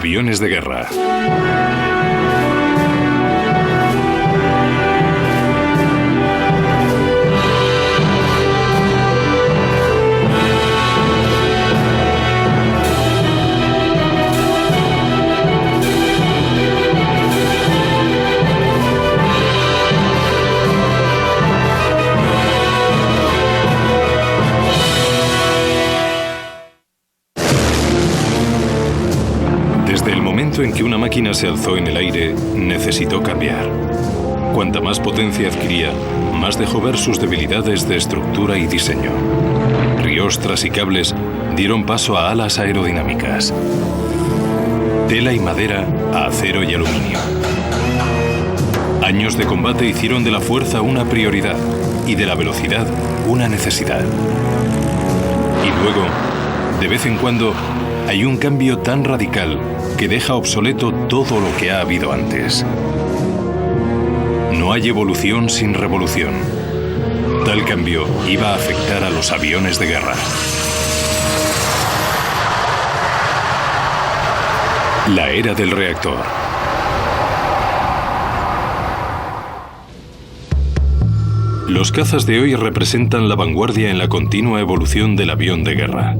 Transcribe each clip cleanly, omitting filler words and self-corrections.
Aviones de guerra. En que una máquina se alzó en el aire, necesitó cambiar. Cuanta más potencia adquiría, más dejó ver sus debilidades de estructura y diseño. Riostras y cables dieron paso a alas aerodinámicas. Tela y madera a acero y aluminio. Años de combate hicieron de la fuerza una prioridad y de la velocidad una necesidad. Y luego, de vez en cuando, hay un cambio tan radical que deja obsoleto todo lo que ha habido antes. No hay evolución sin revolución. Tal cambio iba a afectar a los aviones de guerra. La era del reactor. Los cazas de hoy representan la vanguardia en la continua evolución del avión de guerra.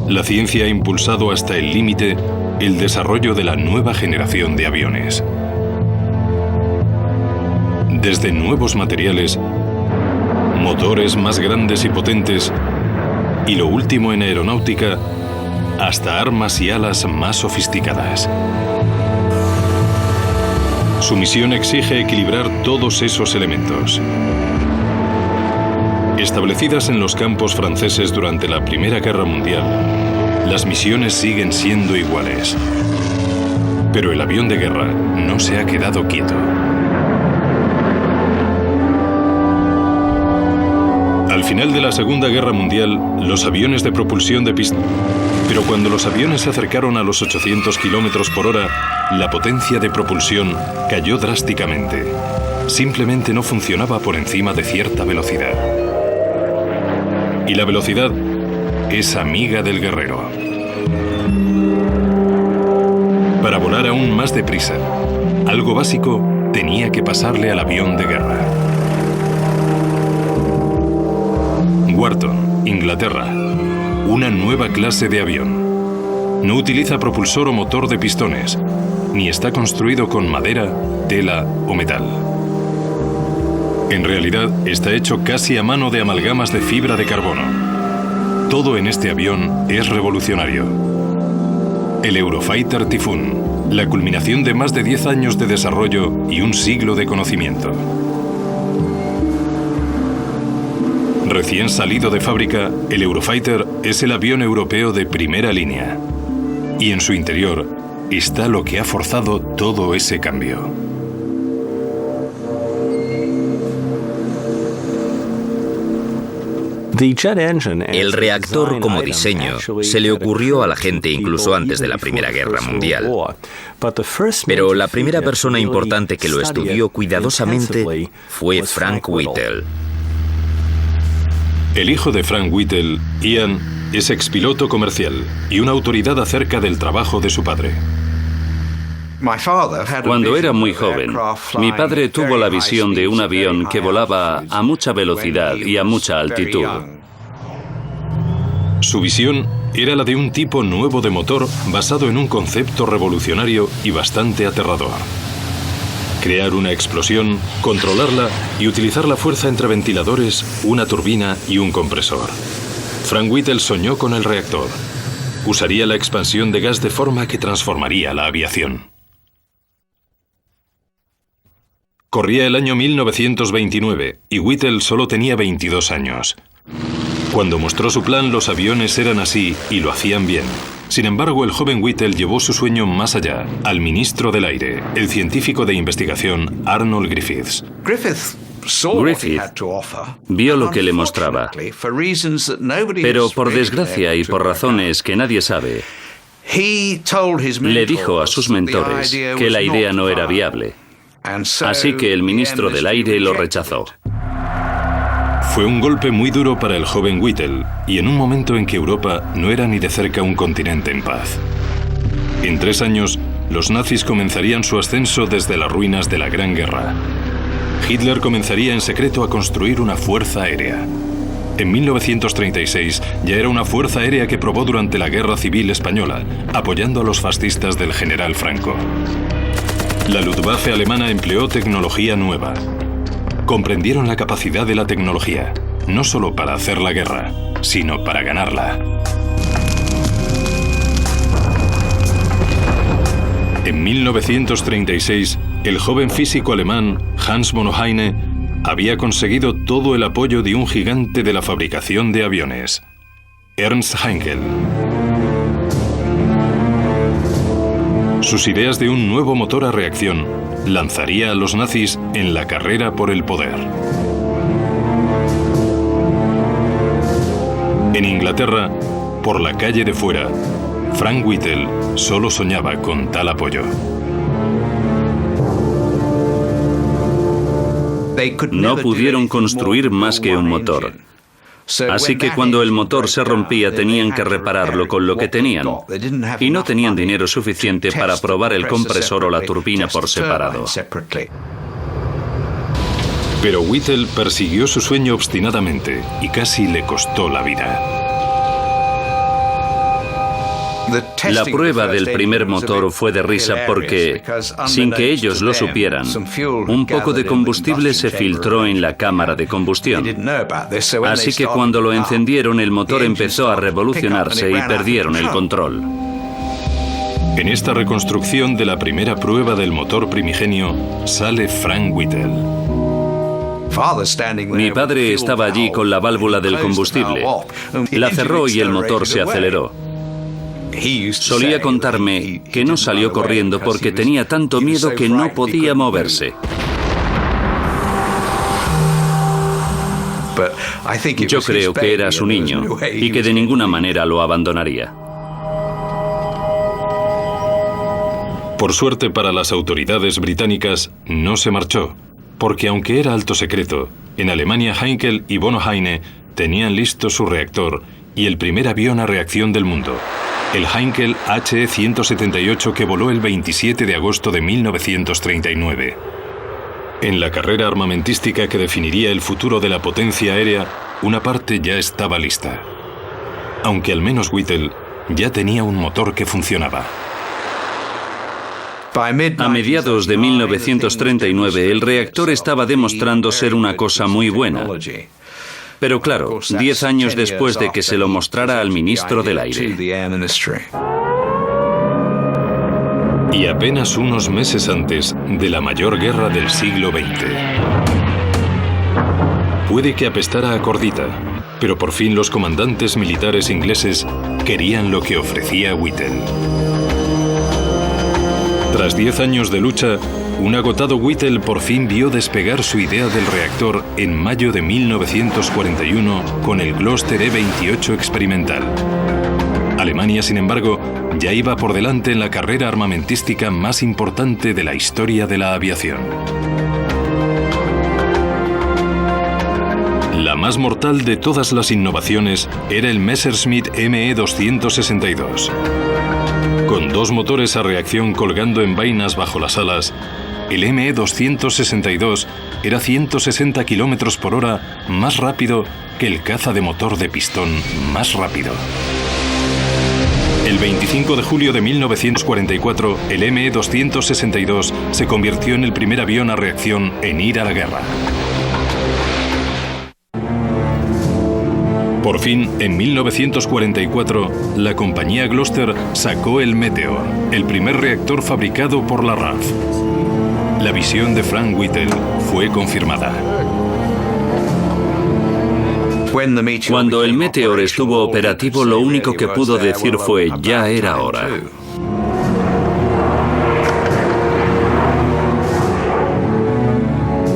La ciencia ha impulsado hasta el límite el desarrollo de la nueva generación de aviones. Desde nuevos materiales, motores más grandes y potentes, y lo último en aeronáutica, hasta armas y alas más sofisticadas. Su misión exige equilibrar todos esos elementos. Establecidas en los campos franceses durante la Primera Guerra Mundial, las misiones siguen siendo iguales. Pero el avión de guerra no se ha quedado quieto. Al final de la Segunda Guerra Mundial, los aviones de propulsión de pistón... Pero cuando los aviones se acercaron a los 800 km por hora, la potencia de propulsión cayó drásticamente. Simplemente no funcionaba por encima de cierta velocidad. Y la velocidad es amiga del guerrero. Para volar aún más deprisa, algo básico tenía que pasarle al avión de guerra. Wharton, Inglaterra. Una nueva clase de avión. No utiliza propulsor o motor de pistones, ni está construido con madera, tela o metal. En realidad, está hecho casi a mano de amalgamas de fibra de carbono. Todo en este avión es revolucionario. El Eurofighter Typhoon, la culminación de más de 10 años de desarrollo y un siglo de conocimiento. Recién salido de fábrica, el Eurofighter es el avión europeo de primera línea. Y en su interior está lo que ha forzado todo ese cambio. El reactor como diseño se le ocurrió a la gente incluso antes de la Primera Guerra Mundial. Pero la primera persona importante que lo estudió cuidadosamente fue Frank Whittle. El hijo de Frank Whittle, Ian, es expiloto comercial y una autoridad acerca del trabajo de su padre. Cuando era muy joven, mi padre tuvo la visión de un avión que volaba a mucha velocidad y a mucha altitud. Su visión era la de un tipo nuevo de motor basado en un concepto revolucionario y bastante aterrador. Crear una explosión, controlarla y utilizar la fuerza entre ventiladores, una turbina y un compresor. Frank Whittle soñó con el reactor. Usaría la expansión de gas de forma que transformaría la aviación. Corría el año 1929 y Whittle solo tenía 22 años. Cuando mostró su plan, los aviones eran así y lo hacían bien. Sin embargo, el joven Whittle llevó su sueño más allá, al ministro del aire, el científico de investigación Arnold Griffiths. Griffith vio lo que le mostraba, pero por desgracia y por razones que nadie sabe, le dijo a sus mentores que la idea no era viable. Así que el ministro del aire lo rechazó. Fue un golpe muy duro para el joven Whittle, y en un momento en que Europa no era ni de cerca un continente en paz. En 3 años, los nazis comenzarían su ascenso desde las ruinas de la Gran Guerra. Hitler comenzaría en secreto a construir una fuerza aérea. En 1936 ya era una fuerza aérea que probó durante la Guerra Civil Española, apoyando a los fascistas del general Franco. La Luftwaffe alemana empleó tecnología nueva. Comprendieron la capacidad de la tecnología, no solo para hacer la guerra, sino para ganarla. En 1936, el joven físico alemán Hans von Heine había conseguido todo el apoyo de un gigante de la fabricación de aviones, Ernst Heinkel. Sus ideas de un nuevo motor a reacción lanzaría a los nazis en la carrera por el poder. En Inglaterra, por la calle de fuera, Frank Whittle solo soñaba con tal apoyo. No pudieron construir más que un motor. Así que cuando el motor se rompía tenían que repararlo con lo que tenían. Y no tenían dinero suficiente para probar el compresor o la turbina por separado. Pero Whittle persiguió su sueño obstinadamente y casi le costó la vida. La prueba del primer motor fue de risa porque, sin que ellos lo supieran, un poco de combustible se filtró en la cámara de combustión. Así que cuando lo encendieron, el motor empezó a revolucionarse y perdieron el control. En esta reconstrucción de la primera prueba del motor primigenio sale Frank Whittle. Mi padre estaba allí con la válvula del combustible. La cerró y el motor se aceleró. Solía contarme que no salió corriendo porque tenía tanto miedo que no podía moverse. Yo creo que era su niño y que de ninguna manera lo abandonaría. Por suerte para las autoridades británicas, no se marchó, porque aunque era alto secreto, en Alemania Heinkel y von Heine tenían listo su reactor y el primer avión a reacción del mundo, el Heinkel HE-178 que voló el 27 de agosto de 1939. En la carrera armamentística que definiría el futuro de la potencia aérea, una parte ya estaba lista. Aunque al menos Whittle ya tenía un motor que funcionaba. A mediados de 1939, el reactor estaba demostrando ser una cosa muy buena. Pero claro, 10 años después de que se lo mostrara al ministro del Aire. Y apenas unos meses antes de la mayor guerra del siglo XX. Puede que apestara a cordita, pero por fin los comandantes militares ingleses querían lo que ofrecía Whittle. Tras 10 años de lucha, un agotado Whittle por fin vio despegar su idea del reactor en mayo de 1941 con el Gloster E-28 experimental. Alemania, sin embargo, ya iba por delante en la carrera armamentística más importante de la historia de la aviación. La más mortal de todas las innovaciones era el Messerschmitt Me-262. Con 2 motores a reacción colgando en vainas bajo las alas, el Me-262 era 160 km por hora más rápido que el caza de motor de pistón más rápido. El 25 de julio de 1944, el Me-262 se convirtió en el primer avión a reacción en ir a la guerra. Por fin, en 1944, la compañía Gloster sacó el Meteor, el primer reactor fabricado por la RAF. La visión de Frank Whittle fue confirmada. Cuando el Meteor estuvo operativo, lo único que pudo decir fue: ya era hora.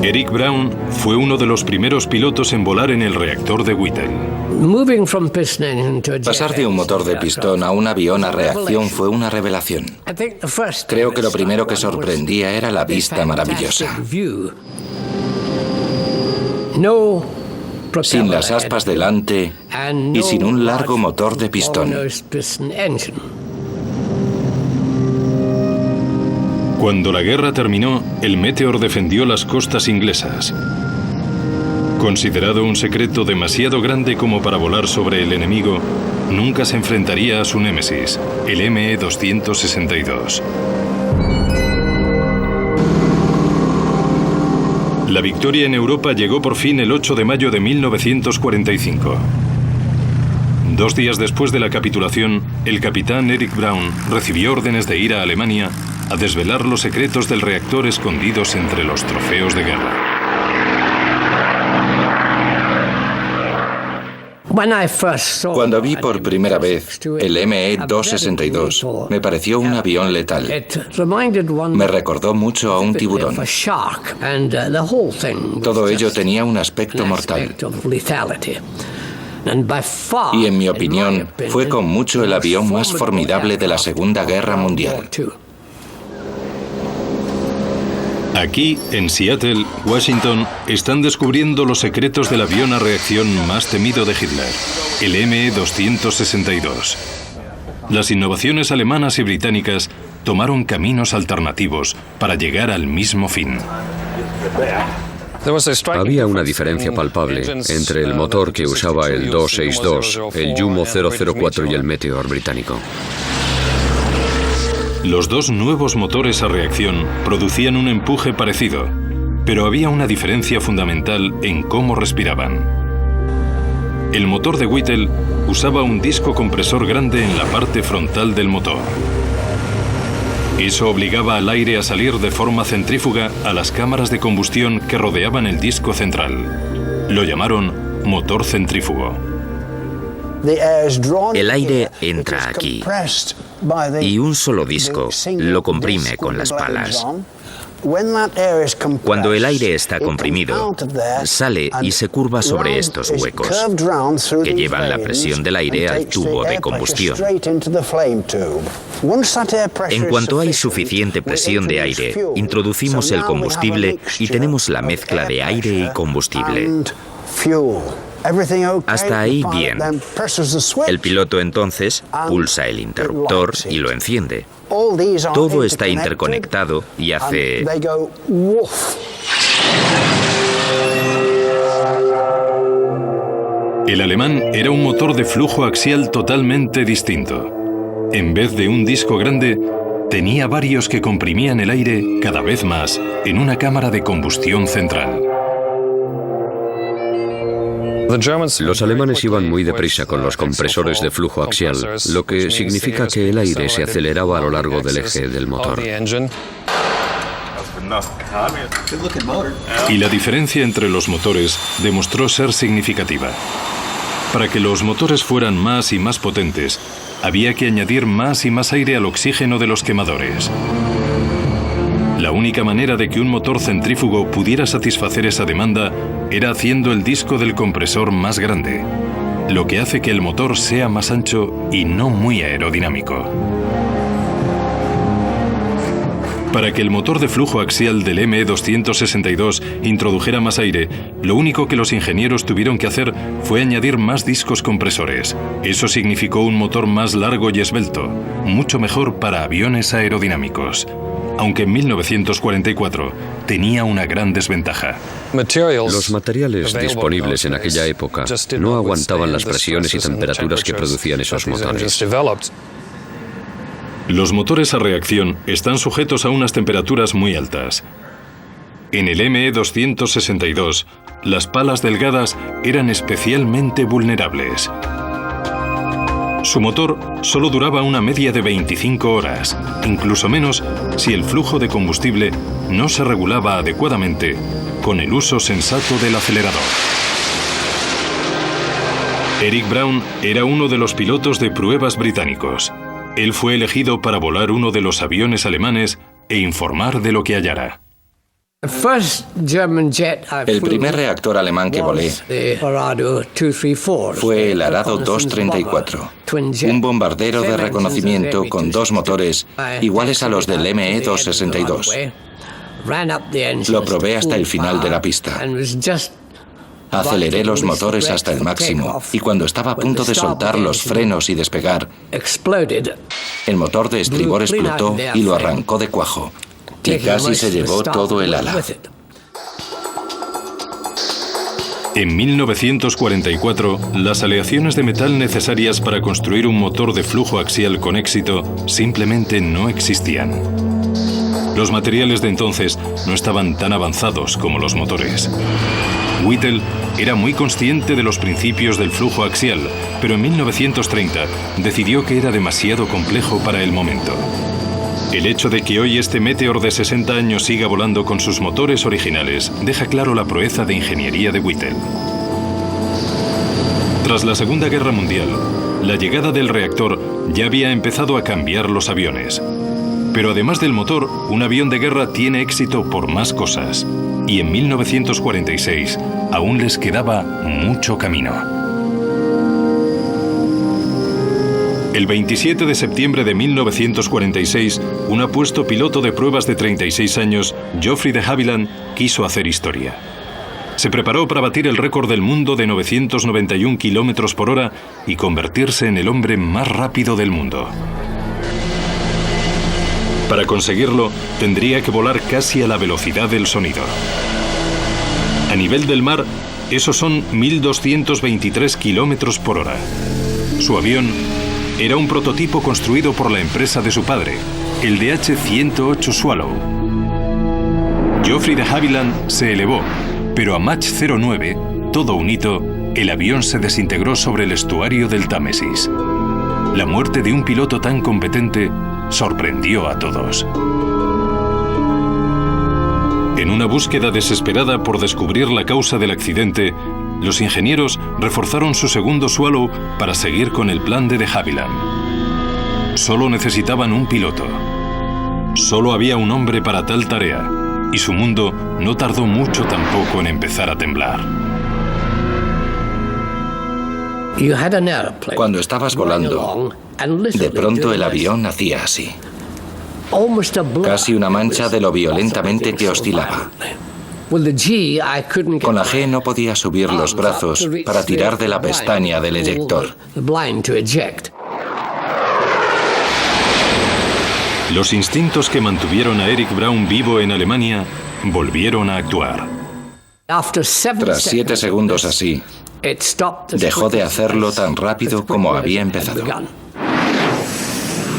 Eric Brown fue uno de los primeros pilotos en volar en el reactor de Whittle. Pasar de un motor de pistón a un avión a reacción fue una revelación. Creo que lo primero que sorprendía era la vista maravillosa. Sin las aspas delante y sin un largo motor de pistón. Cuando la guerra terminó, el Meteor defendió las costas inglesas. Considerado un secreto demasiado grande como para volar sobre el enemigo, nunca se enfrentaría a su némesis, el ME-262. La victoria en Europa llegó por fin el 8 de mayo de 1945. 2 días después de la capitulación, el capitán Eric Braun recibió órdenes de ir a Alemania a desvelar los secretos del reactor escondidos entre los trofeos de guerra. Cuando vi por primera vez el ME-262, me pareció un avión letal. Me recordó mucho a un tiburón. Todo ello tenía un aspecto mortal. Y en mi opinión, fue con mucho el avión más formidable de la Segunda Guerra Mundial. Aquí, en Seattle, Washington, están descubriendo los secretos del avión a reacción más temido de Hitler, el ME-262. Las innovaciones alemanas y británicas tomaron caminos alternativos para llegar al mismo fin. Había una diferencia palpable entre el motor que usaba el 262, el Jumo 004 y el Meteor británico. Los dos nuevos motores a reacción producían un empuje parecido, pero había una diferencia fundamental en cómo respiraban. El motor de Whittle usaba un disco compresor grande en la parte frontal del motor. Eso obligaba al aire a salir de forma centrífuga a las cámaras de combustión que rodeaban el disco central. Lo llamaron motor centrífugo. El aire entra aquí y un solo disco lo comprime con las palas. Cuando el aire está comprimido, sale y se curva sobre estos huecos que llevan la presión del aire al tubo de combustión. En cuanto hay suficiente presión de aire, introducimos el combustible y tenemos la mezcla de aire y combustible. Hasta ahí bien. El piloto entonces pulsa el interruptor y lo enciende. Todo está interconectado y hace... El alemán era un motor de flujo axial totalmente distinto. En vez de un disco grande, tenía varios que comprimían el aire cada vez más en una cámara de combustión central. Los alemanes iban muy deprisa con los compresores de flujo axial, lo que significa que el aire se aceleraba a lo largo del eje del motor. Y la diferencia entre los motores demostró ser significativa. Para que los motores fueran más y más potentes, había que añadir más y más aire al oxígeno de los quemadores. La única manera de que un motor centrífugo pudiera satisfacer esa demanda era haciendo el disco del compresor más grande, lo que hace que el motor sea más ancho y no muy aerodinámico. Para que el motor de flujo axial del ME-262 introdujera más aire, lo único que los ingenieros tuvieron que hacer fue añadir más discos compresores. Eso significó un motor más largo y esbelto, mucho mejor para aviones aerodinámicos. Aunque en 1944 tenía una gran desventaja. Los materiales disponibles en aquella época no aguantaban las presiones y temperaturas que producían esos motores. Los motores a reacción están sujetos a unas temperaturas muy altas. En el ME-262, las palas delgadas eran especialmente vulnerables. Su motor solo duraba una media de 25 horas, incluso menos si el flujo de combustible no se regulaba adecuadamente con el uso sensato del acelerador. Eric Braun era uno de los pilotos de pruebas británicos. Él fue elegido para volar uno de los aviones alemanes e informar de lo que hallara. El primer reactor alemán que volé fue el Arado 234, un bombardero de reconocimiento con 2 motores iguales a los del ME-262. Lo probé hasta el final de la pista. Aceleré los motores hasta el máximo y cuando estaba a punto de soltar los frenos y despegar, el motor de estribor explotó y lo arrancó de cuajo. y casi se llevó todo el ala. En 1944, las aleaciones de metal necesarias para construir un motor de flujo axial con éxito simplemente no existían. Los materiales de entonces no estaban tan avanzados como los motores. Whittle era muy consciente de los principios del flujo axial, pero en 1930 decidió que era demasiado complejo para el momento. El hecho de que hoy este Meteor de 60 años siga volando con sus motores originales deja claro la proeza de ingeniería de Whittle. Tras la Segunda Guerra Mundial, la llegada del reactor ya había empezado a cambiar los aviones. Pero además del motor, un avión de guerra tiene éxito por más cosas. Y en 1946 aún les quedaba mucho camino. El 27 de septiembre de 1946, un apuesto piloto de pruebas de 36 años, Geoffrey de Havilland, quiso hacer historia. Se preparó para batir el récord del mundo de 991 kilómetros por hora y convertirse en el hombre más rápido del mundo. Para conseguirlo, tendría que volar casi a la velocidad del sonido. A nivel del mar, esos son 1.223 kilómetros por hora. Su avión era un prototipo construido por la empresa de su padre, el DH-108 Swallow. Geoffrey de Havilland se elevó, pero a Mach 09, todo un hito, el avión se desintegró sobre el estuario del Támesis. La muerte de un piloto tan competente sorprendió a todos. En una búsqueda desesperada por descubrir la causa del accidente, los ingenieros reforzaron su segundo Swallow para seguir con el plan de Havilland. Solo necesitaban un piloto. Solo había un hombre para tal tarea, y su mundo no tardó mucho tampoco en empezar a temblar. Cuando estabas volando, de pronto el avión hacía así. Casi una mancha de lo violentamente que oscilaba. Con la G no podía subir los brazos para tirar de la pestaña del eyector. Los instintos que mantuvieron a Eric Braun vivo en Alemania volvieron a actuar. Tras 7 segundos así, dejó de hacerlo tan rápido como había empezado.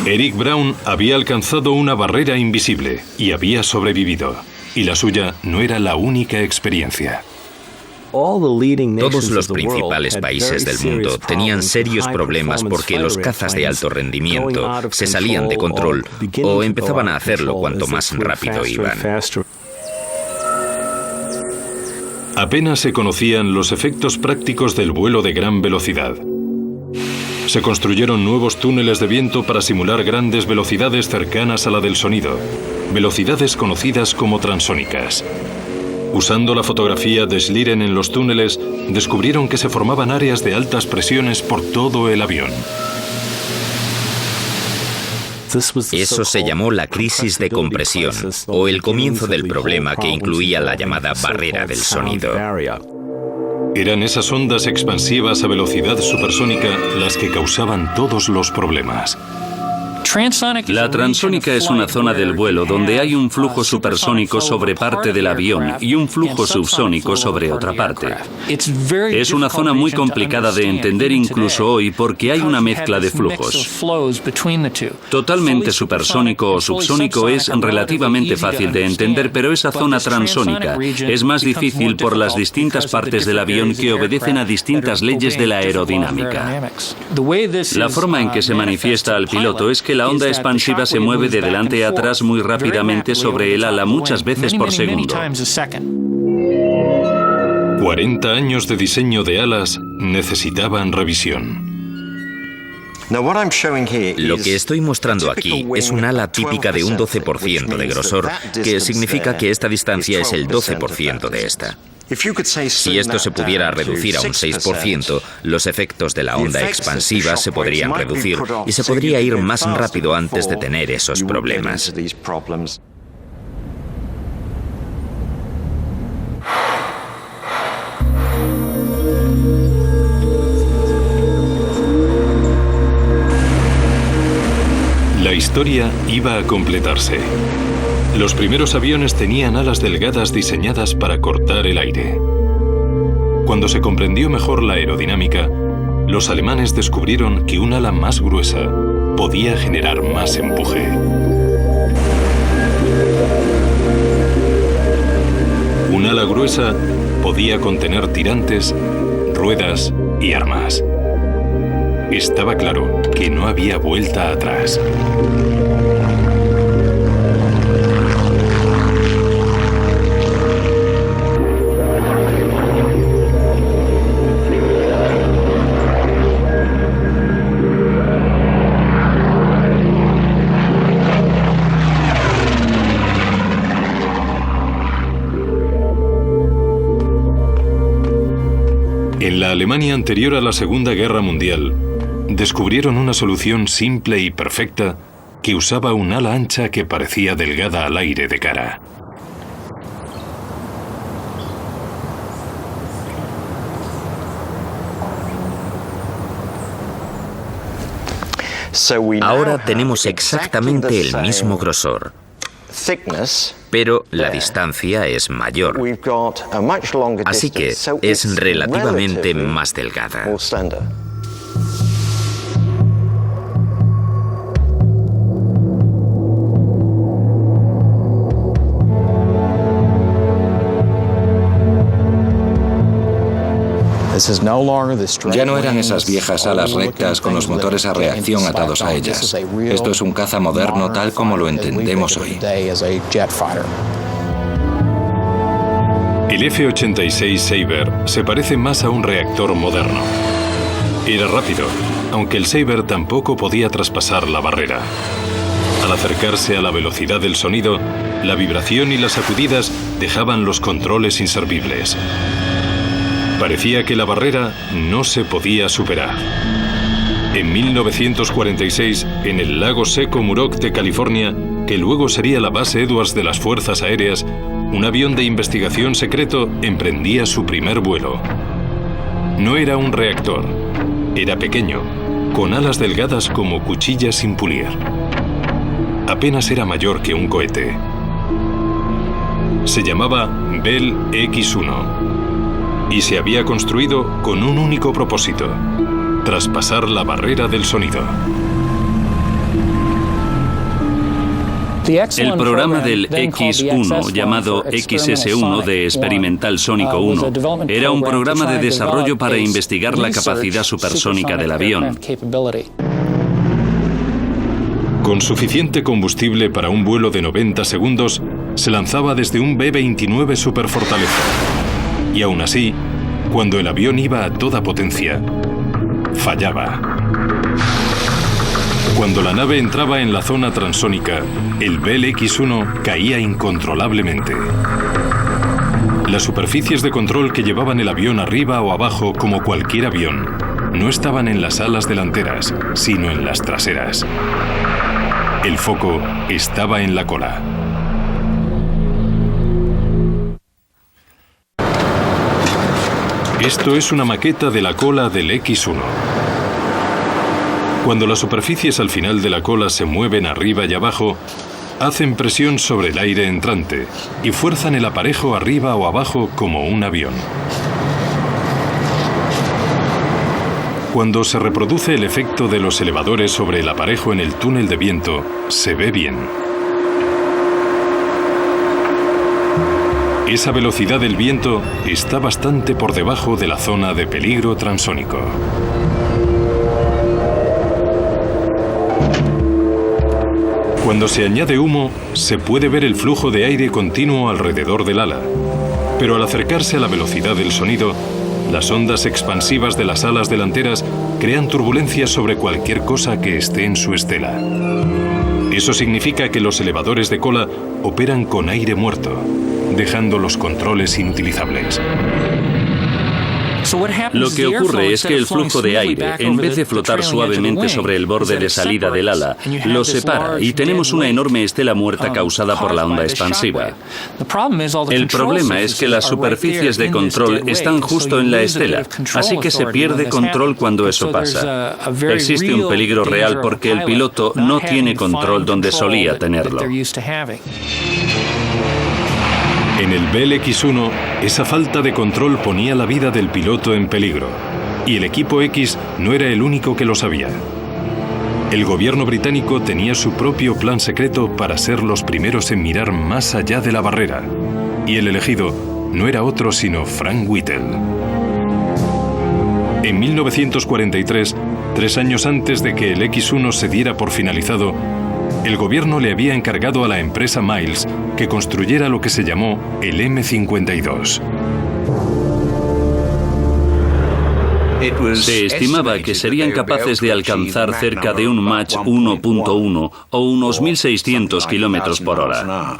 Eric Braun había alcanzado una barrera invisible y había sobrevivido. Y la suya no era la única experiencia. Todos los principales países del mundo tenían serios problemas porque los cazas de alto rendimiento se salían de control o empezaban a hacerlo cuanto más rápido iban. Apenas se conocían los efectos prácticos del vuelo de gran velocidad. Se construyeron nuevos túneles de viento para simular grandes velocidades cercanas a la del sonido, velocidades conocidas como transónicas. Usando la fotografía de Schlieren en los túneles, descubrieron que se formaban áreas de altas presiones por todo el avión. Eso se llamó la crisis de compresión, o el comienzo del problema que incluía la llamada barrera del sonido. Eran esas ondas expansivas a velocidad supersónica las que causaban todos los problemas. La transónica es una zona del vuelo donde hay un flujo supersónico sobre parte del avión y un flujo subsónico sobre otra parte. Es una zona muy complicada de entender incluso hoy porque hay una mezcla de flujos. Totalmente supersónico o subsónico es relativamente fácil de entender, pero esa zona transónica es más difícil por las distintas partes del avión que obedecen a distintas leyes de la aerodinámica. La forma en que se manifiesta al piloto es que la onda expansiva se mueve de delante a atrás muy rápidamente sobre el ala muchas veces por segundo. 40 años de diseño de alas necesitaban revisión. Lo que estoy mostrando aquí es un ala típica de un 12% de grosor, que significa que esta distancia es el 12% de esta. Si esto se pudiera reducir a un 6%, los efectos de la onda expansiva se podrían reducir y se podría ir más rápido antes de tener esos problemas. La historia iba a completarse. Los primeros aviones tenían alas delgadas diseñadas para cortar el aire. Cuando se comprendió mejor la aerodinámica, los alemanes descubrieron que un ala más gruesa podía generar más empuje. Un ala gruesa podía contener tirantes, ruedas y armas. Estaba claro que no había vuelta atrás. En la Alemania anterior a la Segunda Guerra Mundial, descubrieron una solución simple y perfecta que usaba un ala ancha que parecía delgada al aire de cara. Ahora tenemos exactamente el mismo grosor, pero la distancia es mayor, así que es relativamente más delgada. Ya no eran esas viejas alas rectas con los motores a reacción atados a ellas. Esto es un caza moderno tal como lo entendemos hoy. El F-86 Sabre se parece más a un reactor moderno. Era rápido, aunque el Sabre tampoco podía traspasar la barrera. Al acercarse a la velocidad del sonido, la vibración y las sacudidas dejaban los controles inservibles. Parecía que la barrera no se podía superar. En 1946, en el lago seco Muroc de California, que luego sería la base Edwards de las Fuerzas Aéreas, un avión de investigación secreto emprendía su primer vuelo. No era un reactor, era pequeño, con alas delgadas como cuchillas sin pulir. Apenas era mayor que un cohete. Se llamaba Bell X-1. Y se había construido con un único propósito: traspasar la barrera del sonido. El programa del X-1, llamado XS-1 de Experimental Sónico 1, era un programa de desarrollo para investigar la capacidad supersónica del avión. Con suficiente combustible para un vuelo de 90 segundos, se lanzaba desde un B-29 Superfortaleza. Y aún así, cuando el avión iba a toda potencia, fallaba. Cuando la nave entraba en la zona transónica, el Bell X-1 caía incontrolablemente. Las superficies de control que llevaban el avión arriba o abajo, como cualquier avión, no estaban en las alas delanteras, sino en las traseras. El foco estaba en la cola. Esto es una maqueta de la cola del X-1. Cuando las superficies al final de la cola se mueven arriba y abajo, hacen presión sobre el aire entrante y fuerzan el aparejo arriba o abajo como un avión. Cuando se reproduce el efecto de los elevadores sobre el aparejo en el túnel de viento, se ve bien. Esa velocidad del viento está bastante por debajo de la zona de peligro transónico. Cuando se añade humo, se puede ver el flujo de aire continuo alrededor del ala. Pero al acercarse a la velocidad del sonido, las ondas expansivas de las alas delanteras crean turbulencias sobre cualquier cosa que esté en su estela. Eso significa que los elevadores de cola operan con aire muerto, dejando los controles inutilizables. Lo que ocurre es que el flujo de aire, en vez de flotar suavemente sobre el borde de salida del ala, lo separa y tenemos una enorme estela muerta causada por la onda expansiva. El problema es que las superficies de control están justo en la estela, así que se pierde control cuando eso pasa. Existe un peligro real porque el piloto no tiene control donde solía tenerlo. En el BLX-1, esa falta de control ponía la vida del piloto en peligro, y el equipo X no era el único que lo sabía. El gobierno británico tenía su propio plan secreto para ser los primeros en mirar más allá de la barrera, y el elegido no era otro sino Frank Whittle. En 1943, 3 años antes de que el X-1 se diera por finalizado, el gobierno le había encargado a la empresa Miles que construyera lo que se llamó el M52. Se estimaba que serían capaces de alcanzar cerca de un Mach 1.1 o unos 1.600 kilómetros por hora.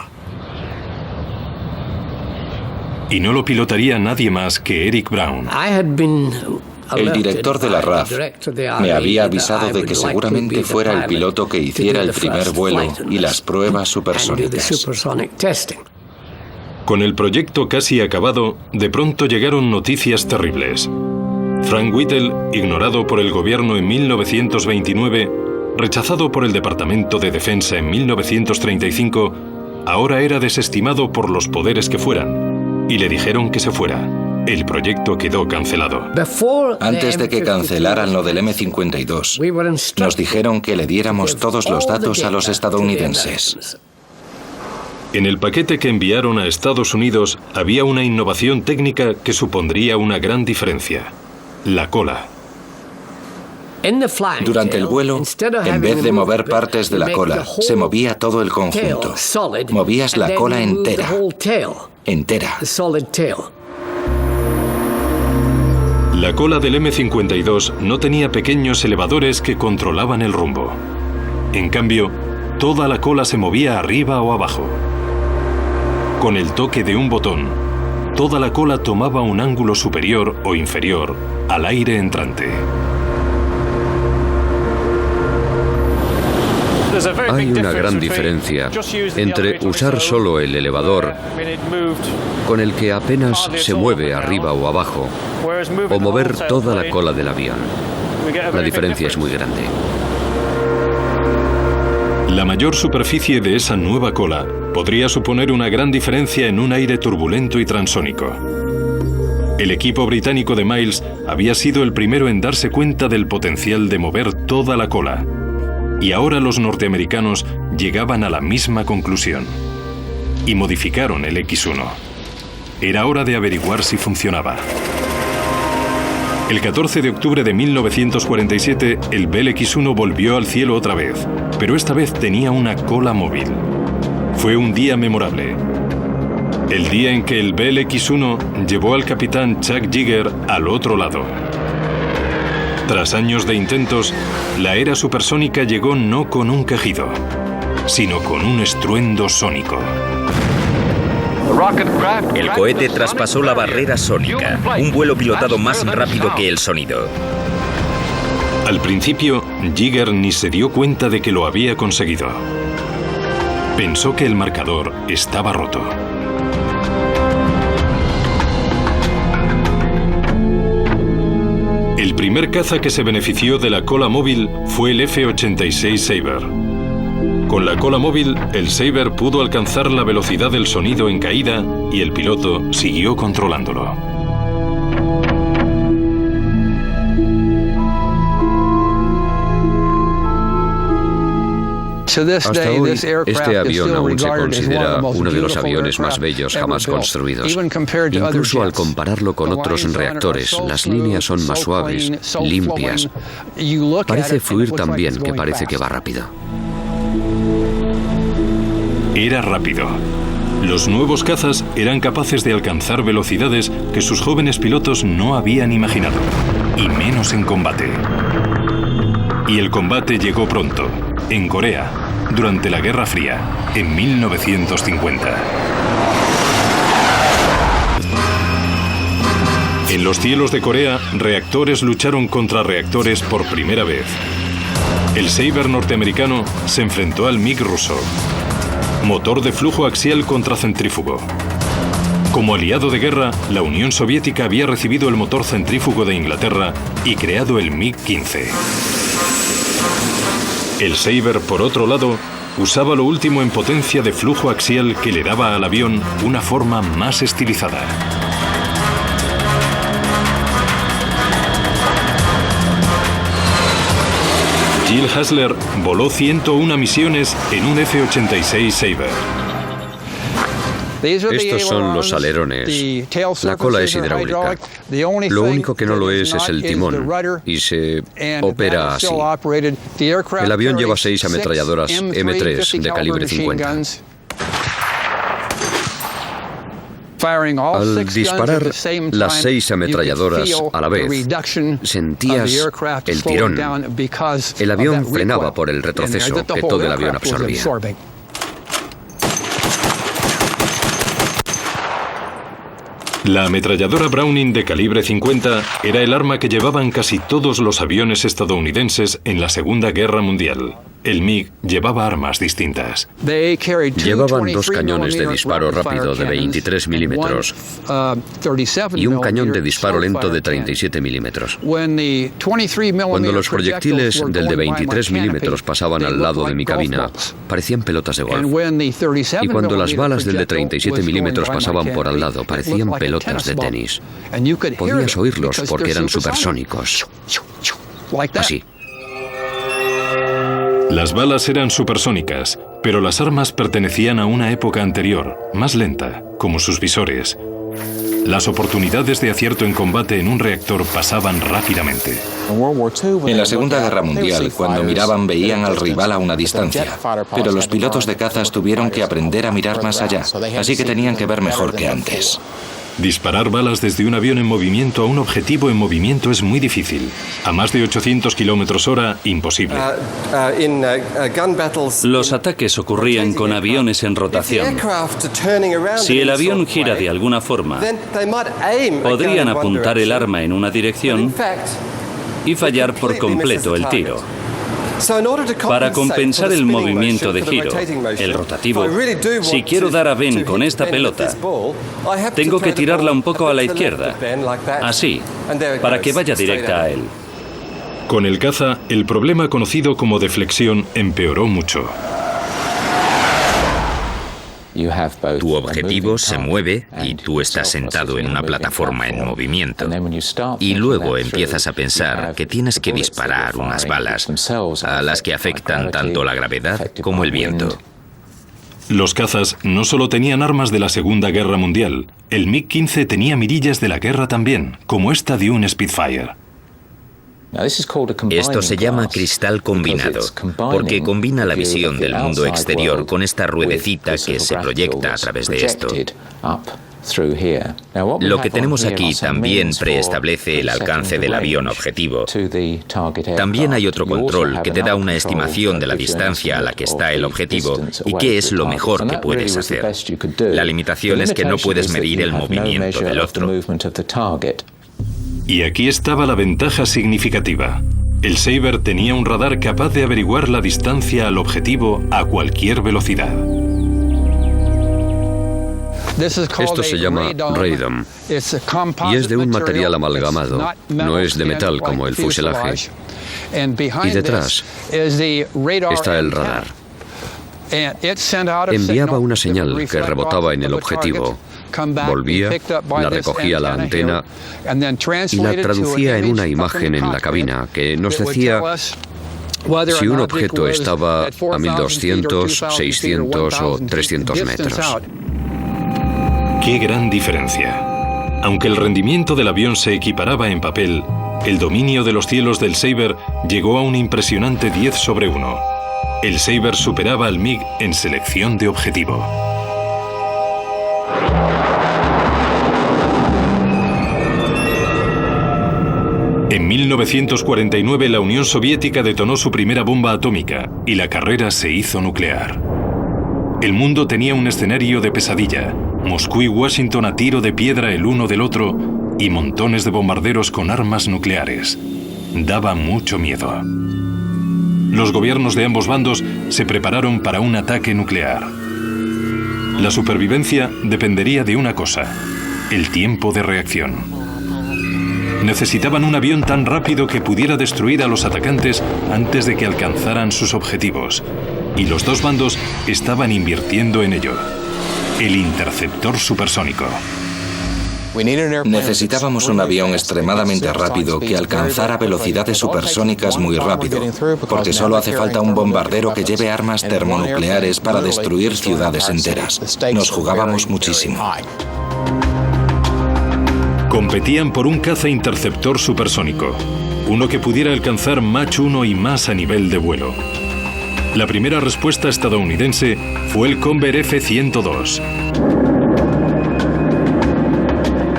Y no lo pilotaría nadie más que Eric Brown. El director de la RAF me había avisado de que seguramente fuera el piloto que hiciera el primer vuelo y las pruebas supersónicas. Con el proyecto casi acabado, de pronto llegaron noticias terribles. Frank Whittle, ignorado por el gobierno en 1929, rechazado por el Departamento de Defensa en 1935, ahora era desestimado por los poderes que fueran, y le dijeron que se fuera. El proyecto quedó cancelado. Antes de que cancelaran lo del M52, nos dijeron que le diéramos todos los datos a los estadounidenses. En el paquete que enviaron a Estados Unidos había una innovación técnica que supondría una gran diferencia: la cola. Durante el vuelo, en vez de mover partes de la cola, se movía todo el conjunto. Movías la cola entera. Entera. La cola del M52 no tenía pequeños elevadores que controlaban el rumbo. En cambio, toda la cola se movía arriba o abajo. Con el toque de un botón, toda la cola tomaba un ángulo superior o inferior al aire entrante. Hay una gran diferencia entre usar solo el elevador, con el que apenas se mueve arriba o abajo, o mover toda la cola del avión. La diferencia es muy grande. La mayor superficie de esa nueva cola podría suponer una gran diferencia en un aire turbulento y transónico. El equipo británico de Miles había sido el primero en darse cuenta del potencial de mover toda la cola. Y ahora los norteamericanos llegaban a la misma conclusión. Y modificaron el X-1. Era hora de averiguar si funcionaba. El 14 de octubre de 1947, el Bell X-1 volvió al cielo otra vez, pero esta vez tenía una cola móvil. Fue un día memorable. El día en que el Bell X-1 llevó al capitán Chuck Yeager al otro lado. Tras años de intentos, la era supersónica llegó no con un quejido, sino con un estruendo sónico. El cohete traspasó la barrera sónica, un vuelo pilotado más rápido que el sonido. Al principio, Yeager ni se dio cuenta de que lo había conseguido. Pensó que el marcador estaba roto. El primer caza que se benefició de la cola móvil fue el F-86 Sabre. Con la cola móvil, el Sabre pudo alcanzar la velocidad del sonido en caída y el piloto siguió controlándolo. Hasta hoy, este avión aún se considera uno de los aviones más bellos jamás construidos. Incluso al compararlo con otros reactores, las líneas son más suaves, limpias. Parece fluir tan bien que parece que va rápido. Era rápido. Los nuevos cazas eran capaces de alcanzar velocidades que sus jóvenes pilotos no habían imaginado, y menos en combate. Y el combate llegó pronto, en Corea, durante la Guerra Fría, en 1950. En los cielos de Corea, reactores lucharon contra reactores por primera vez. El Sabre norteamericano se enfrentó al MiG ruso. Motor de flujo axial contra centrífugo. Como aliado de guerra, la Unión Soviética había recibido el motor centrífugo de Inglaterra y creado el MiG-15. El Sabre, por otro lado, usaba lo último en potencia de flujo axial que le daba al avión una forma más estilizada. Jill Hasler voló 101 misiones en un F-86 Sabre. Estos son los alerones. La cola es hidráulica. Lo único que no lo es el timón, y se opera así. El avión lleva 6 ametralladoras M3 de calibre 50. Al disparar las 6 ametralladoras a la vez, sentías el tirón. El avión frenaba por el retroceso que todo el avión absorbía. La ametralladora Browning de calibre 50 era el arma que llevaban casi todos los aviones estadounidenses en la Segunda Guerra Mundial. El MiG llevaba armas distintas. Llevaban 2 cañones de disparo rápido de 23 milímetros y un cañón de disparo lento de 37 milímetros. Cuando los proyectiles del de 23 milímetros pasaban al lado de mi cabina, parecían pelotas de golf. Y cuando las balas del de 37 milímetros pasaban por al lado, parecían pelotas de tenis. Podías oírlos porque eran supersónicos. Así. Las balas eran supersónicas, pero las armas pertenecían a una época anterior, más lenta, como sus visores. Las oportunidades de acierto en combate en un reactor pasaban rápidamente. En la Segunda Guerra Mundial, cuando miraban, veían al rival a una distancia, pero los pilotos de cazas tuvieron que aprender a mirar más allá, así que tenían que ver mejor que antes. Disparar balas desde un avión en movimiento a un objetivo en movimiento es muy difícil. A más de 800 km/h, imposible. Los ataques ocurrían con aviones en rotación. Si el avión gira de alguna forma, podrían apuntar el arma en una dirección y fallar por completo el tiro. Para compensar el movimiento de giro, el rotativo, si quiero dar a Ben con esta pelota, tengo que tirarla un poco a la izquierda, así, para que vaya directa a él. Con el caza, el problema conocido como deflexión empeoró mucho. Tu objetivo se mueve y tú estás sentado en una plataforma en movimiento. Y luego empiezas a pensar que tienes que disparar unas balas a las que afectan tanto la gravedad como el viento. Los cazas no solo tenían armas de la Segunda Guerra Mundial, el MiG-15 tenía mirillas de la guerra también, como esta de un Spitfire. Esto se llama cristal combinado, porque combina la visión del mundo exterior con esta ruedecita que se proyecta a través de esto. Lo que tenemos aquí también preestablece el alcance del avión objetivo. También hay otro control que te da una estimación de la distancia a la que está el objetivo y qué es lo mejor que puedes hacer. La limitación es que no puedes medir el movimiento del otro. Y aquí estaba la ventaja significativa. El Sabre tenía un radar capaz de averiguar la distancia al objetivo a cualquier velocidad. Esto se llama radome y es de un material amalgamado, no es de metal como el fuselaje. Y detrás está el radar. Enviaba una señal que rebotaba en el objetivo, volvía, la recogía la antena y la traducía en una imagen en la cabina que nos decía si un objeto estaba a 1200, 600 o 300 metros. ¡Qué gran diferencia! Aunque el rendimiento del avión se equiparaba en papel, el dominio de los cielos del Sabre llegó a un impresionante 10/1. El Sabre superaba al MiG en selección de objetivo. En 1949 la Unión Soviética detonó su primera bomba atómica y la carrera se hizo nuclear. El mundo tenía un escenario de pesadilla, Moscú y Washington a tiro de piedra el uno del otro, y montones de bombarderos con armas nucleares. Daba mucho miedo. Los gobiernos de ambos bandos se prepararon para un ataque nuclear. La supervivencia dependería de una cosa: el tiempo de reacción. Necesitaban un avión tan rápido que pudiera destruir a los atacantes antes de que alcanzaran sus objetivos. Y los dos bandos estaban invirtiendo en ello: el interceptor supersónico. Necesitábamos un avión extremadamente rápido que alcanzara velocidades supersónicas muy rápido, porque solo hace falta un bombardero que lleve armas termonucleares para destruir ciudades enteras. Nos jugábamos muchísimo. Competían por un caza interceptor supersónico, uno que pudiera alcanzar Mach 1 y más a nivel de vuelo. La primera respuesta estadounidense fue el Convair F-102.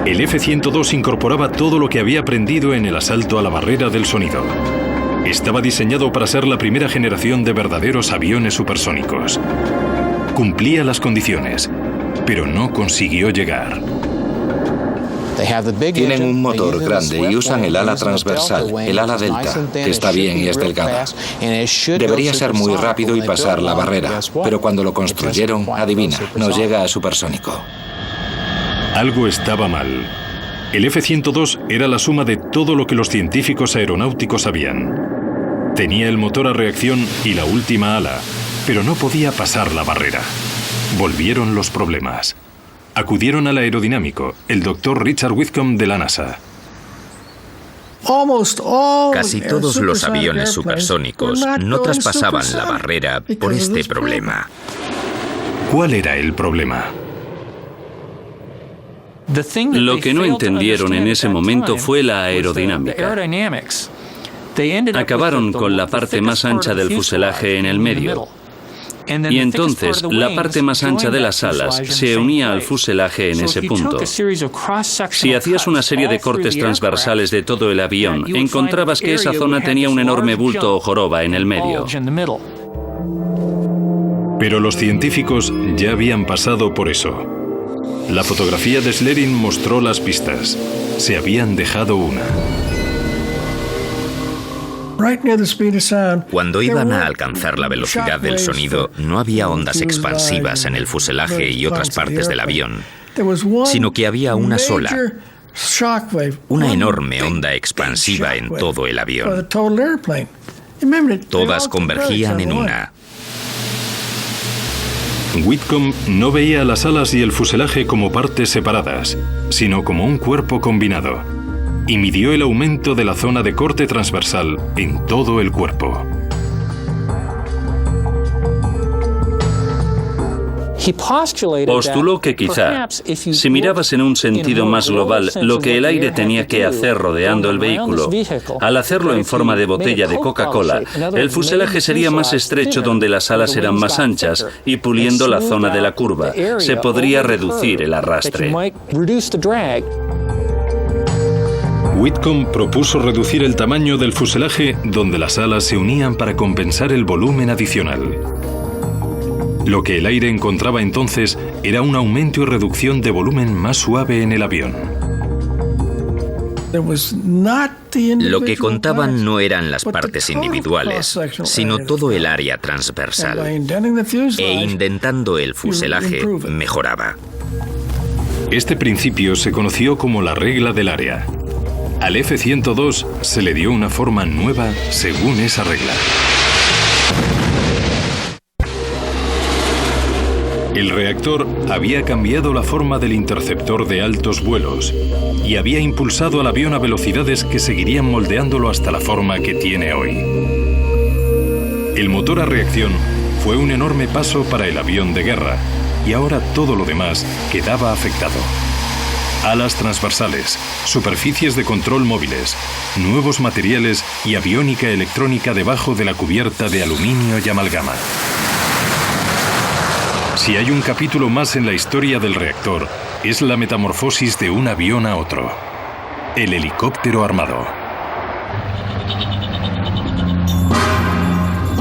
El F-102 incorporaba todo lo que había aprendido en el asalto a la barrera del sonido. Estaba diseñado para ser la primera generación de verdaderos aviones supersónicos. Cumplía las condiciones, pero no consiguió llegar. Tienen un motor grande y usan el ala transversal, el ala delta, que está bien y es delgada. Debería ser muy rápido y pasar la barrera, pero cuando lo construyeron, adivina, no llega a supersónico. Algo estaba mal. El F-102 era la suma de todo lo que los científicos aeronáuticos sabían. Tenía el motor a reacción y la última ala, pero no podía pasar la barrera. Volvieron los problemas. Acudieron al aerodinámico, el Dr. Richard Whitcomb de la NASA. Casi todos los aviones supersónicos no traspasaban la barrera por este problema. ¿Cuál era el problema? Lo que no entendieron en ese momento fue la aerodinámica. Acabaron con la parte más ancha del fuselaje en el medio. Y entonces la parte más ancha de las alas se unía al fuselaje en ese punto. Si hacías una serie de cortes transversales de todo el avión, encontrabas que esa zona tenía un enorme bulto o joroba en el medio. Pero los científicos ya habían pasado por eso. La fotografía de Schlerin mostró las pistas. Se habían dejado una. Cuando iban a alcanzar la velocidad del sonido, no había ondas expansivas en el fuselaje y otras partes del avión, sino que había una sola, una enorme onda expansiva en todo el avión. Todas convergían en una. Whitcomb no veía las alas y el fuselaje como partes separadas, sino como un cuerpo combinado, y midió el aumento de la zona de corte transversal en todo el cuerpo. Postuló que quizá, si mirabas en un sentido más global lo que el aire tenía que hacer rodeando el vehículo, al hacerlo en forma de botella de Coca-Cola, el fuselaje sería más estrecho donde las alas eran más anchas y puliendo la zona de la curva, se podría reducir el arrastre. Whitcomb propuso reducir el tamaño del fuselaje donde las alas se unían para compensar el volumen adicional. Lo que el aire encontraba entonces era un aumento y reducción de volumen más suave en el avión. Lo que contaban no eran las partes individuales, sino todo el área transversal. E indentando el fuselaje, mejoraba. Este principio se conoció como la regla del área. Al F-102 se le dio una forma nueva según esa regla. El reactor había cambiado la forma del interceptor de altos vuelos y había impulsado al avión a velocidades que seguirían moldeándolo hasta la forma que tiene hoy. El motor a reacción fue un enorme paso para el avión de guerra y ahora todo lo demás quedaba afectado. Alas transversales, superficies de control móviles, nuevos materiales y aviónica electrónica debajo de la cubierta de aluminio y amalgama. Si hay un capítulo más en la historia del reactor, es la metamorfosis de un avión a otro. El helicóptero armado.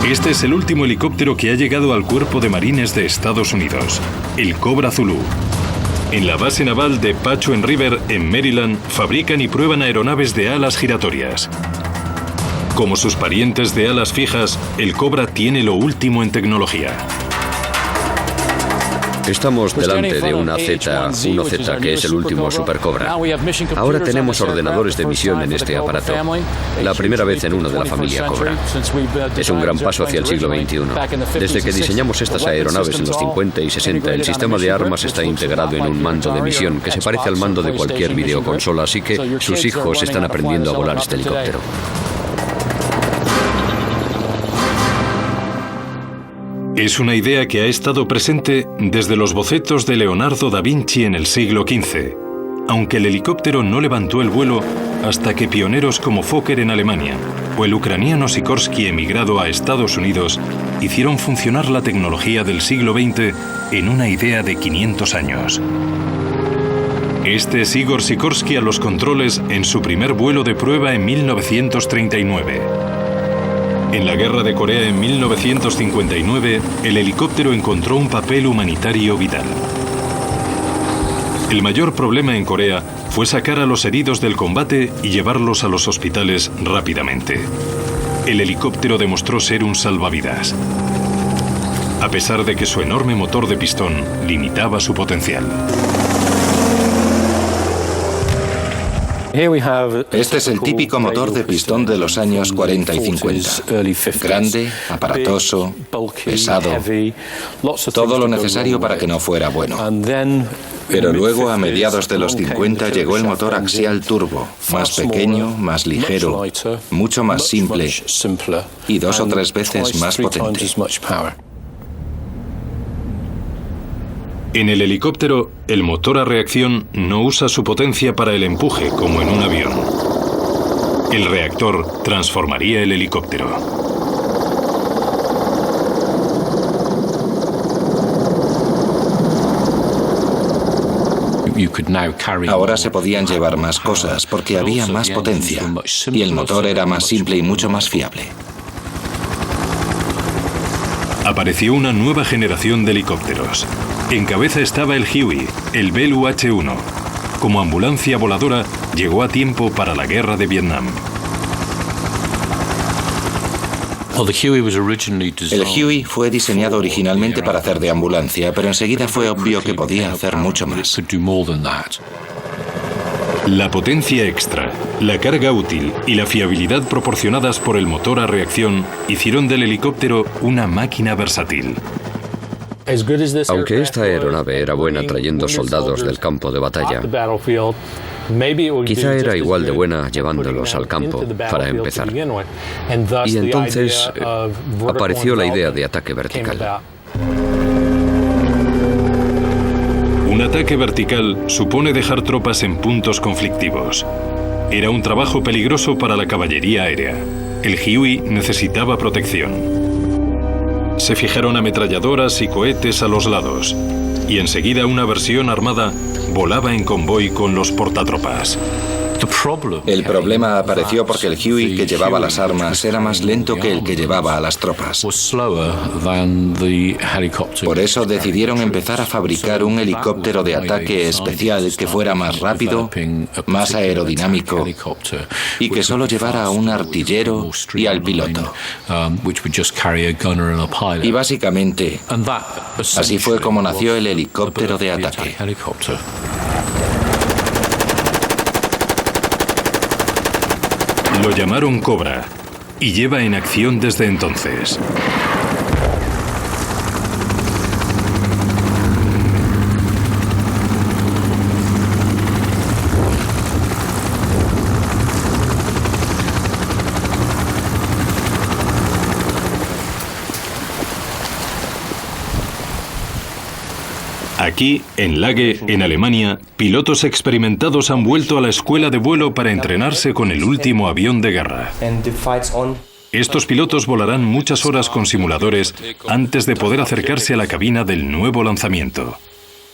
Este es el último helicóptero que ha llegado al Cuerpo de Marines de Estados Unidos, el Cobra Zulu. En la base naval de Pachuen River, en Maryland, fabrican y prueban aeronaves de alas giratorias. Como sus parientes de alas fijas, el Cobra tiene lo último en tecnología. Estamos delante de una Z-1Z, que es el último Super Cobra. Ahora tenemos ordenadores de misión en este aparato. La primera vez en uno de la familia Cobra. Es un gran paso hacia el siglo XXI. Desde que diseñamos estas aeronaves en los 50 y 60, el sistema de armas está integrado en un mando de misión que se parece al mando de cualquier videoconsola, así que sus hijos están aprendiendo a volar este helicóptero. Es una idea que ha estado presente desde los bocetos de Leonardo da Vinci en el siglo XV, aunque el helicóptero no levantó el vuelo hasta que pioneros como Fokker en Alemania o el ucraniano Sikorsky emigrado a Estados Unidos hicieron funcionar la tecnología del siglo XX en una idea de 500 años. Este es Igor Sikorsky a los controles en su primer vuelo de prueba en 1939. En la Guerra de Corea en 1959, el helicóptero encontró un papel humanitario vital. El mayor problema en Corea fue sacar a los heridos del combate y llevarlos a los hospitales rápidamente. El helicóptero demostró ser un salvavidas, a pesar de que su enorme motor de pistón limitaba su potencial. Este es el típico motor de pistón de los años 40 y 50. Grande, aparatoso, pesado, todo lo necesario para que no fuera bueno. Pero luego, a mediados de los 50, llegó el motor axial turbo, más pequeño, más ligero, mucho más simple y 2 o 3 veces más potente. En el helicóptero, el motor a reacción no usa su potencia para el empuje como en un avión. El reactor transformaría el helicóptero. Ahora se podían llevar más cosas porque había más potencia y el motor era más simple y mucho más fiable. Apareció una nueva generación de helicópteros. En cabeza estaba el Huey, el Bell UH-1. Como ambulancia voladora, llegó a tiempo para la guerra de Vietnam. El Huey fue diseñado originalmente para hacer de ambulancia, pero enseguida fue obvio que podía hacer mucho más. La potencia extra, la carga útil y la fiabilidad proporcionadas por el motor a reacción hicieron del helicóptero una máquina versátil. Aunque esta aeronave era buena trayendo soldados del campo de batalla, quizá era igual de buena llevándolos al campo, para empezar. Y entonces apareció la idea de ataque vertical. Un ataque vertical supone dejar tropas en puntos conflictivos. Era un trabajo peligroso para la caballería aérea. El Huey necesitaba protección. Se fijaron ametralladoras y cohetes a los lados, y enseguida una versión armada volaba en convoy con los portatropas. El problema apareció porque el Huey que llevaba las armas era más lento que el que llevaba a las tropas. Por eso decidieron empezar a fabricar un helicóptero de ataque especial que fuera más rápido, más aerodinámico y que solo llevara a un artillero y al piloto. Y básicamente, así fue como nació el helicóptero de ataque. Lo llamaron Cobra y lleva en acción desde entonces. Aquí, en Lage, en Alemania, pilotos experimentados han vuelto a la escuela de vuelo para entrenarse con el último avión de guerra. Estos pilotos volarán muchas horas con simuladores antes de poder acercarse a la cabina del nuevo lanzamiento,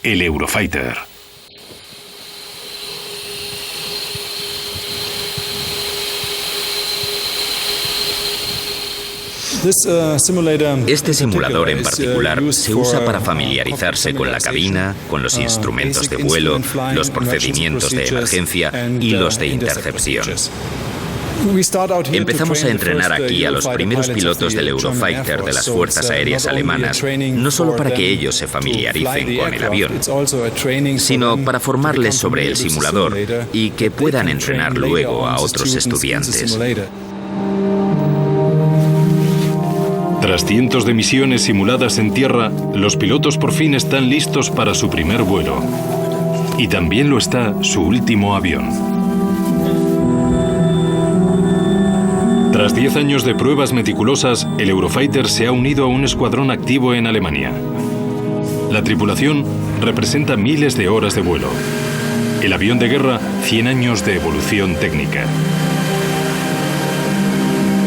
el Eurofighter. Este simulador en particular se usa para familiarizarse con la cabina, con los instrumentos de vuelo, los procedimientos de emergencia y los de intercepción. Empezamos a entrenar aquí a los primeros pilotos del Eurofighter de las Fuerzas Aéreas Alemanas, no solo para que ellos se familiaricen con el avión, sino para formarles sobre el simulador y que puedan entrenar luego a otros estudiantes. Tras cientos de misiones simuladas en tierra, los pilotos por fin están listos para su primer vuelo. Y también lo está su último avión. Tras 10 años de pruebas meticulosas, el Eurofighter se ha unido a un escuadrón activo en Alemania. La tripulación representa miles de horas de vuelo. El avión de guerra, 100 años de evolución técnica.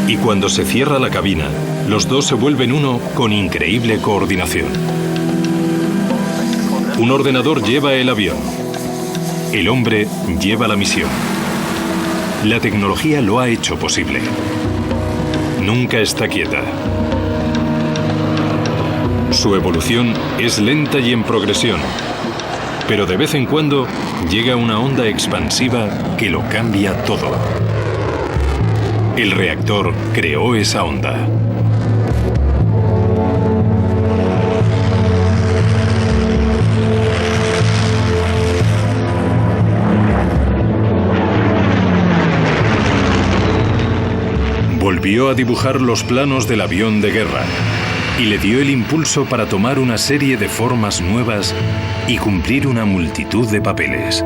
Y cuando se cierra la cabina, los dos se vuelven uno con increíble coordinación. Un ordenador lleva el avión. El hombre lleva la misión. La tecnología lo ha hecho posible. Nunca está quieta. Su evolución es lenta y en progresión, pero de vez en cuando llega una onda expansiva que lo cambia todo. El reactor creó esa onda. Volvió a dibujar los planos del avión de guerra y le dio el impulso para tomar una serie de formas nuevas y cumplir una multitud de papeles.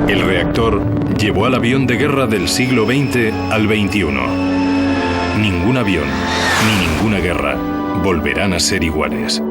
El reactor llevó al avión de guerra del siglo XX al XXI. Ningún avión ni ninguna guerra volverán a ser iguales.